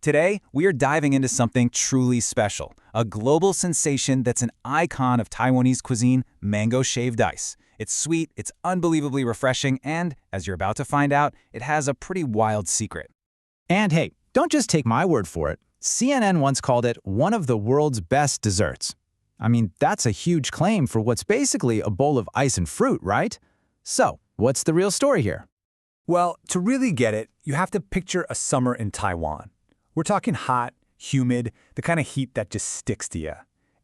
Today, we are diving into something truly special, a global sensation that's an icon of Taiwanese cuisine, mango shaved ice. It's sweet, it's unbelievably refreshing, and, as you're about to find out, it has a pretty wild secret. And hey, don't just take my word for it. CNN once called it one of the world's best desserts. I mean, that's a huge claim for what's basically a bowl of ice and fruit, right? So, what's the real story here? Well, to really get it, you have to picture a summer in Taiwan. We're talking hot, humid, the kind of heat that just sticks to you.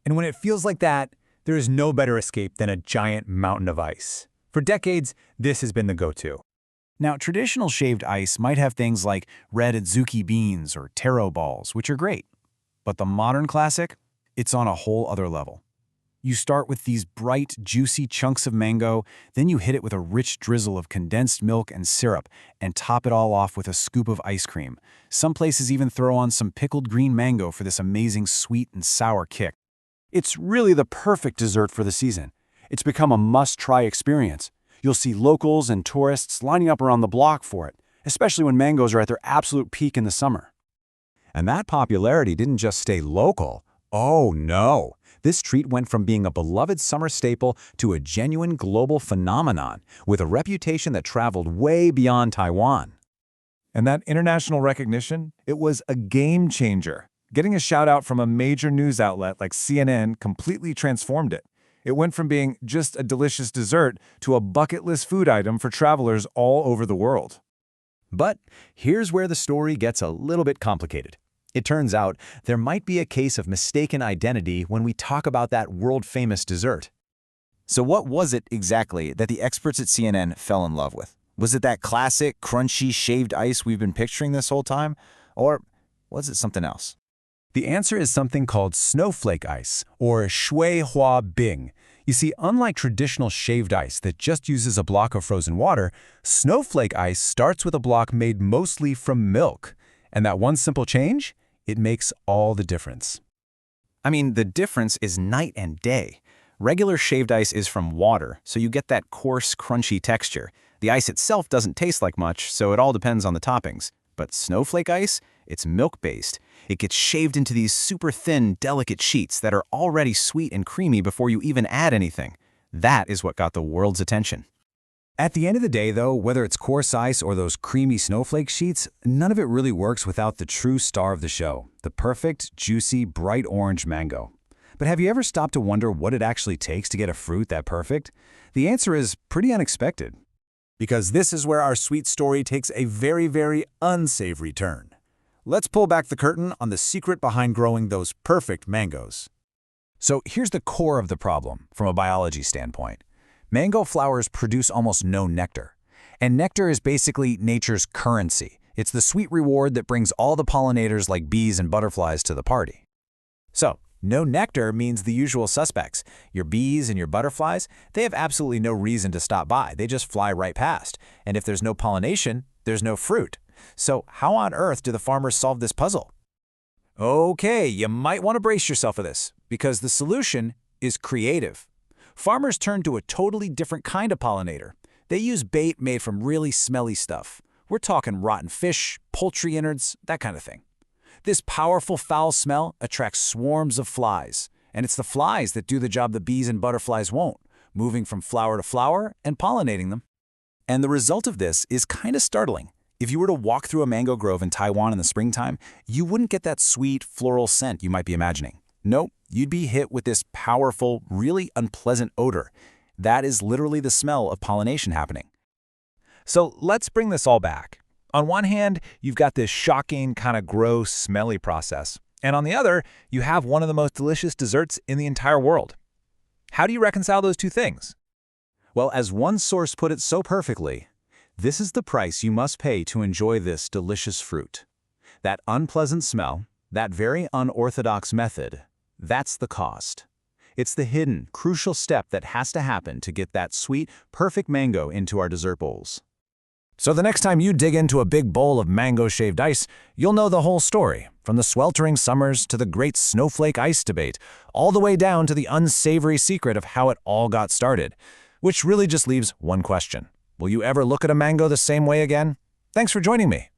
And when it feels like that, there is no better escape than a giant mountain of ice. For decades, this has been the go-to. Now, traditional shaved ice might have things like red adzuki beans or taro balls, which are great. But the modern classic? It's on a whole other level. You start with these bright, juicy chunks of mango, then you hit it with a rich drizzle of condensed milk and syrup, and top it all off with a scoop of ice cream. Some places even throw on some pickled green mango for this amazing sweet and sour kick. It's really the perfect dessert for the season. It's become a must-try experience. You'll see locals and tourists lining up around the block for it, especially when mangoes are at their absolute peak in the summer. And that popularity didn't just stay local. Oh no! This treat went from being a beloved summer staple to a genuine global phenomenon, with a reputation that traveled way beyond Taiwan. And that international recognition, it was a game changer. Getting a shout out from a major news outlet like CNN completely transformed it. It went from being just a delicious dessert to a bucket list food item for travelers all over the world. But here's where the story gets a little bit complicated. It turns out there might be a case of mistaken identity when we talk about that world-famous dessert. So what was it exactly that the experts at CNN fell in love with? Was it that classic, crunchy, shaved ice we've been picturing this whole time? Or was it something else? The answer is something called snowflake ice, or shui hua bing. You see, unlike traditional shaved ice that just uses a block of frozen water, snowflake ice starts with a block made mostly from milk. And that one simple change? It makes all the difference. I mean, the difference is night and day. Regular shaved ice is from water, so you get that coarse, crunchy texture. The ice itself doesn't taste like much, so it all depends on the toppings. But snowflake ice? It's milk-based. It gets shaved into these super thin, delicate sheets that are already sweet and creamy before you even add anything. That is what got the world's attention. At the end of the day, though, whether it's coarse ice or those creamy snowflake sheets, none of it really works without the true star of the show, the perfect, juicy, bright orange mango. But have you ever stopped to wonder what it actually takes to get a fruit that perfect? The answer is pretty unexpected. Because this is where our sweet story takes a very, very unsavory turn. Let's pull back the curtain on the secret behind growing those perfect mangoes. So here's the core of the problem from a biology standpoint. Mango flowers produce almost no nectar. And nectar is basically nature's currency. It's the sweet reward that brings all the pollinators like bees and butterflies to the party. So, no nectar means the usual suspects. Your bees and your butterflies, they have absolutely no reason to stop by. They just fly right past. And if there's no pollination, there's no fruit. So how on earth do the farmers solve this puzzle? Okay, you might want to brace yourself for this, because the solution is creative. Farmers turn to a totally different kind of pollinator. They use bait made from really smelly stuff. We're talking rotten fish, poultry innards, that kind of thing. This powerful foul smell attracts swarms of flies, and it's the flies that do the job the bees and butterflies won't, moving from flower to flower and pollinating them. And the result of this is kind of startling. If you were to walk through a mango grove in Taiwan in the springtime, you wouldn't get that sweet, floral scent you might be imagining. Nope, you'd be hit with this powerful, really unpleasant odor. That is literally the smell of pollination happening. So let's bring this all back. On one hand, you've got this shocking, kind of gross, smelly process. And on the other, you have one of the most delicious desserts in the entire world. How do you reconcile those two things? Well, as one source put it so perfectly, this is the price you must pay to enjoy this delicious fruit. That unpleasant smell, that very unorthodox method, that's the cost. It's the hidden, crucial step that has to happen to get that sweet, perfect mango into our dessert bowls. So the next time you dig into a big bowl of mango shaved ice, you'll know the whole story, from the sweltering summers to the great snowflake ice debate, all the way down to the unsavory secret of how it all got started, which really just leaves one question. Will you ever look at a mango the same way again? Thanks for joining me.